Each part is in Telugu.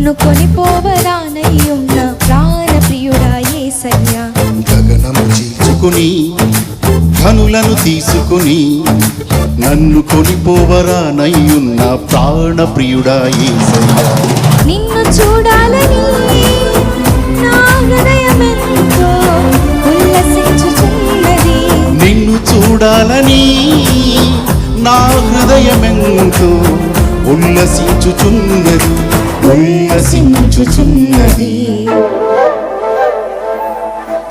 నన్ను కొనిపోవరానయ్యున్న ప్రాణ ప్రియుడా యేసయ్యా. గగనము చీల్చుకుని ఘనులను తీసుకుని నన్ను కొనిపోవరానయ్యున్న ప్రాణ ప్రియుడా యేసయ్యా. నిన్ను చూడాలని నా హృదయమెంతో ఉల్లసించుచున్నది. నిన్ను చూడాలని నా హృదయమెంతో ఉల్లసించుచున్నది.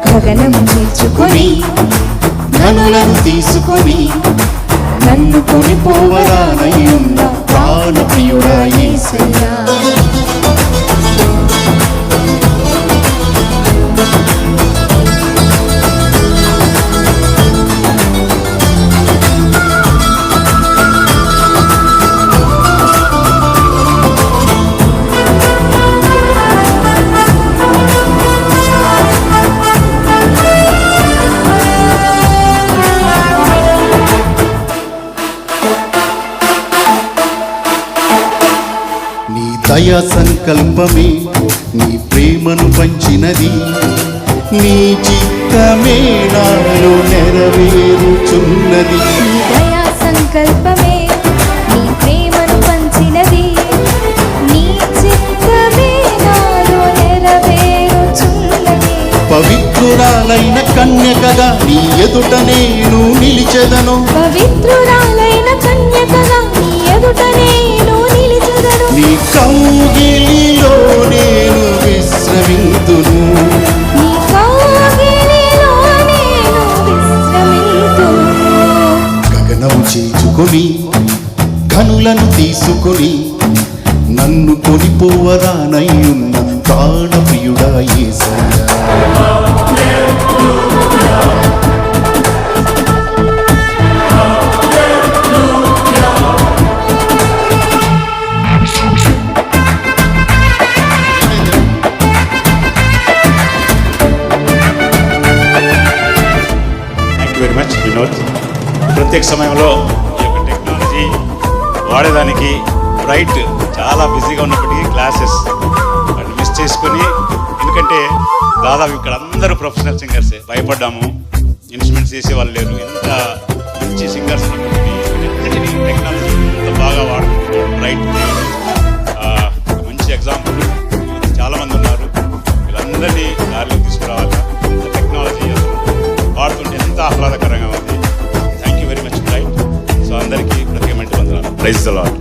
గగనము చీల్చుకొని ఘనులను తీసుకొని నన్ను కొనిపోవరానయ్యున్న ప్రాణ ప్రియుడా యేసయ్యా. దయా సంకల్పమే నీ ప్రేమను పంచినది. నీ చిత్తమే నాలో నెరవేరుచున్నది. దయా సంకల్పమే నీ ప్రేమను పంచినది. నీ చిత్తమే నాలో నెరవేరుచున్నది. పవిత్రురాలైన కన్యకగా నీ ఎదుట నేను నిలిచెదను. పవిత్రురాలైన కన్యకగా నీ ఎదుట నేను నిలిచెదను. నీ కౌగిలిలో నేను విశ్రమింతును. నీ కౌగిలిలో నేను విశ్రమింతును. గగనము చీల్చుకొని ఘనులను తీసుకొని నన్ను కొనిపోవరానయ్యున్న ప్రాణ ప్రియుడా యేసయ్యా. Very much Vinod. ప్రత్యేక సమయంలో ఈ యొక్క టెక్నాలజీ వాడేదానికి రైట్ చాలా బిజీగా ఉన్నప్పటికీ క్లాసెస్ వాటిని మిస్ చేసుకొని, ఎందుకంటే దాదాపు ఇక్కడ అందరూ ప్రొఫెషనల్ సింగర్సే. భయపడ్డాము, ఇన్స్ట్రుమెంట్స్ చేసే వాళ్ళు లేరు. ఇంత మంచి సింగర్స్ టెక్నాలజీ ఇంత బాగా వాడుకుంటున్నారు. రైట్ మంచి ఎగ్జాంపుల్ చాలామంది ఉన్నారు. వీళ్ళందరినీ దారిలోకి తీసుకురావాలి. ఇంత టెక్నాలజీ వాడుతుంటే ఎంత ఆహ్లాదకరంగా ఉంది. Thank you very much right. So అందరికీ ప్రత్యేకమైన వందనాలు. Praise the lord.